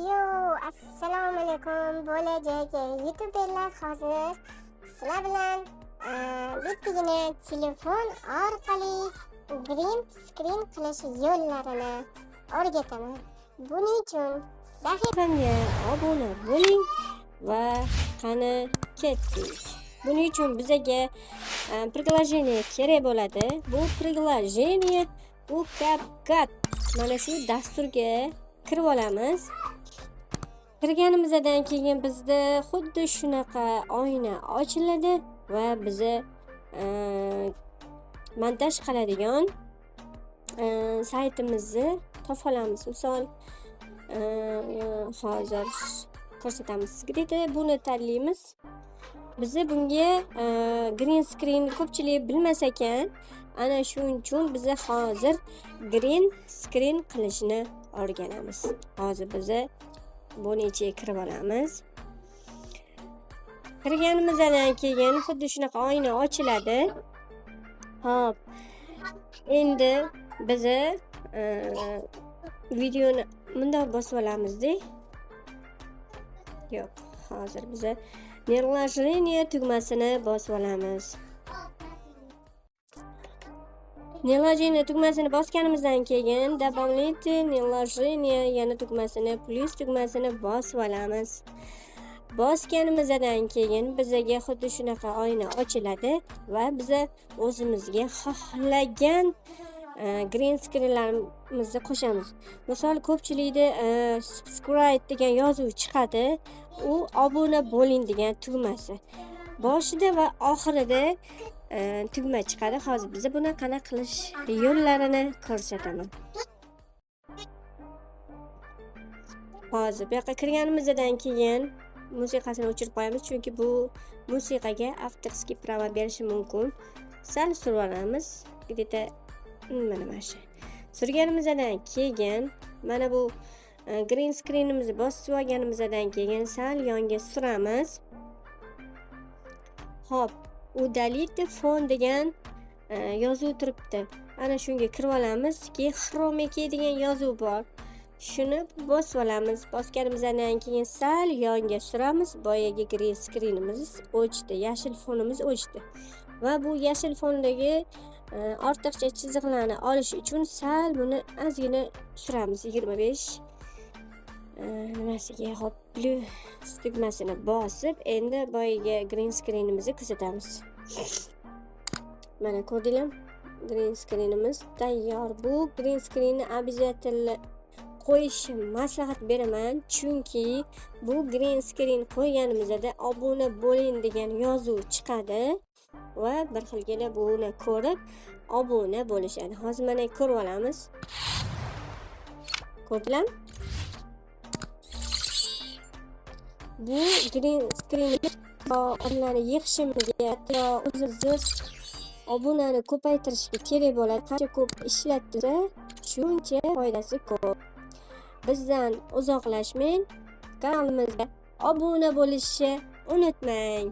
Yo, assalomu alaykum bo'lajak youtuberlar. Hozir sizlar bilan bittagina telefon orqali green screen qilish yo'llarini o'rgataman. Buning uchun sahifamga obuna bo'ling va qani ketdik. Buning uchun bizga приложение kerak bo'ladi. Bu приложение bu CapCut. Mana shu dasturga kirib olamiz. Kirganimizdan keyin bizda xuddi shunaqa oyna ochiladi va bizni montaj qiladigan saytimizni topa olamiz. Misol hozir ko'rsatamiz sizga dedi. Buni tanlaymiz. Bizi bunga green screen ko'pchilik bilmas ekan. Ana shuning uchun biz hozir green screen qilishni o'rganamiz. Hozir biz buni ichiga kirib olamiz. Kirganimizdan keyin xuddi shunaqa oyna ochiladi. Hop. Endi biz videoni bundoq bosib olamizda. Yo'q, hozir biz приложение tugmasini bosib olamiz. Приложение tugmasini bosganimizdan keyin дополнительное приложение yana tugmasini plus tugmasini bosib olamiz. Bosganimizdan keyin bizga xuddi shunaqa oyna ochiladi va biz o'zimizga xohlagan green screenlarimizni qo'shamiz. Misol ko'pchilikda subscribe degan yozuv chiqadi. U obuna bo'ling degan tugmasi. Boshida va oxirida tugma chiqadi. Hozir biz buni qanday qilish yo'llarini ko'rsataman. Hozir bu yoqqa kirganimizdan keyin musiqasini o'chirib qo'yamiz, chunki bu musiqaga avtorskiy prava berishi mumkin. Sal surib olamiz. Где-то mana shu. Surganimizdan keyin mana bu green screenimizni bosib olganimizdan keyin sal yonga suramiz. Hop, udalite fon degan yozuv turibdi. Ana shunga kirib olamiz ki chroma key degan yozuv bor. Shuni bosib olamiz. Bosganimizdan keyin sal yonga suramiz. Boyagi green screenimiz o'chdi, yashil fonimiz o'chdi. Va bu yashil fondagi ortiqcha chiziqlarni olish uchun sal buni ozgina suramiz. 25 nimasiga hop plus tugmasini bosib, endi boyagi green screenimizni kuzatamiz. Mana ko'rdinglar? Green screenimiz tayyor. Bu green screenni обязательно qo'yishni maslahat beraman, chunki bu green screen qo'yganimizda obuna bo'ling degan yozuv chiqadi va bir xilgina buni ko'rib obuna bo'lishadi. Hozir mana ko'rib olamiz. Ko'rdinglarmi? Bu green screen onlarni yig'ishimizga, o'zimizni obunani ko'paytirishga kerak bo'ladi. Qancha ko'p ishlatsa, shuncha foydasi ko'p. Bizdan uzoqlashmang. Kanalimizga obuna bo'lishni unutmang.